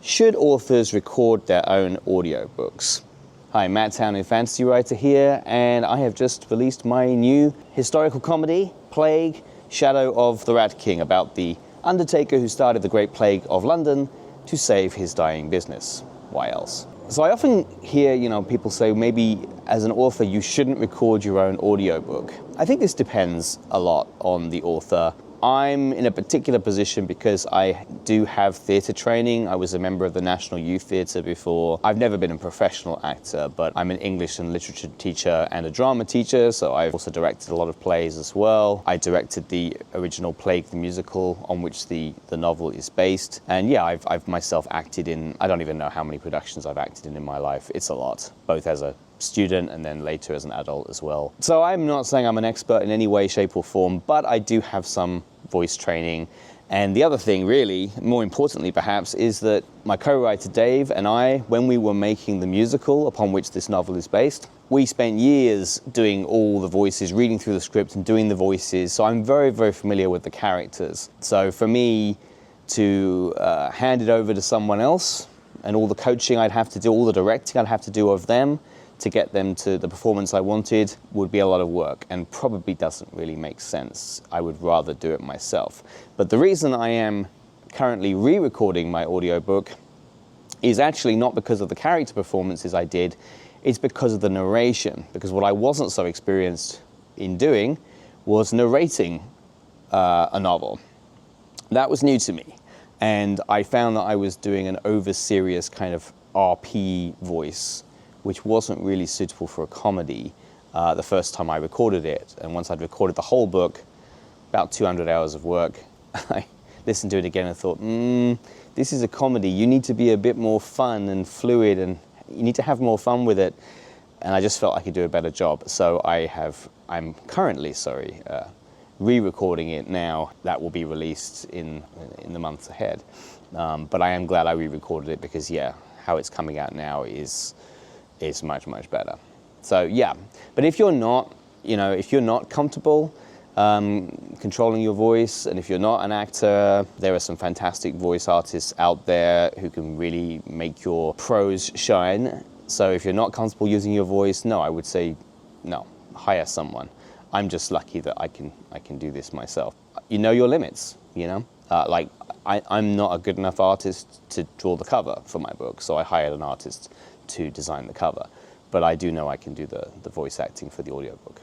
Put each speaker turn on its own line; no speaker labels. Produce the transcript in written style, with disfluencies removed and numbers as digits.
Should authors record their own audiobooks? Hi, Matt Townend, fantasy writer here, and I have just released my new historical comedy, Plague, Shadow of the Rat King, about the undertaker who started the Great Plague of London to save his dying business. Why else? So I often hear, people say maybe as an author you shouldn't record your own audiobook. I think this depends a lot on the author. I'm in a particular position because I do have theatre training. I was a member of the National Youth Theatre before. I've never been a professional actor, but I'm an English and literature teacher and a drama teacher, so I've also directed a lot of plays as well. I directed the original Plague the musical on which the novel is based. And yeah, I've myself acted in, I don't even know how many productions I've acted in my life. It's a lot, both as a student and then later as an adult as well. So I'm not saying I'm an expert in any way, shape or form, but I do have some voice training. And the other thing really, more importantly perhaps, is that my co-writer Dave and I, when we were making the musical upon which this novel is based, we spent years doing all the voices, reading through the script and doing the voices. So I'm very, very familiar with the characters. So for me to hand it over to someone else and all the coaching I'd have to do, all the directing I'd have to do of them, to get them to the performance I wanted would be a lot of work and probably doesn't really make sense. I would rather do it myself. But the reason I am currently re-recording my audiobook is actually not because of the character performances I did, it's because of the narration. Because what I wasn't so experienced in doing was narrating a novel. That was new to me. And I found that I was doing an over-serious kind of RP voice, which wasn't really suitable for a comedy the first time I recorded it. And once I'd recorded the whole book, about 200 hours of work, I listened to it again and thought, this is a comedy. You need to be a bit more fun and fluid, and you need to have more fun with it. And I just felt I could do a better job. So I'm currently, re-recording it now. That will be released in the months ahead. But I am glad I re-recorded it because, yeah, how it's coming out now is much, much better. So yeah, but if you're not, if you're not comfortable controlling your voice, and if you're not an actor, there are some fantastic voice artists out there who can really make your prose shine. So if you're not comfortable using your voice, no, I would say no, hire someone. I'm just lucky that I can do this myself. You know your limits, I'm not a good enough artist to draw the cover for my book, so I hired an artist to design the cover. But I do know I can do the voice acting for the audiobook.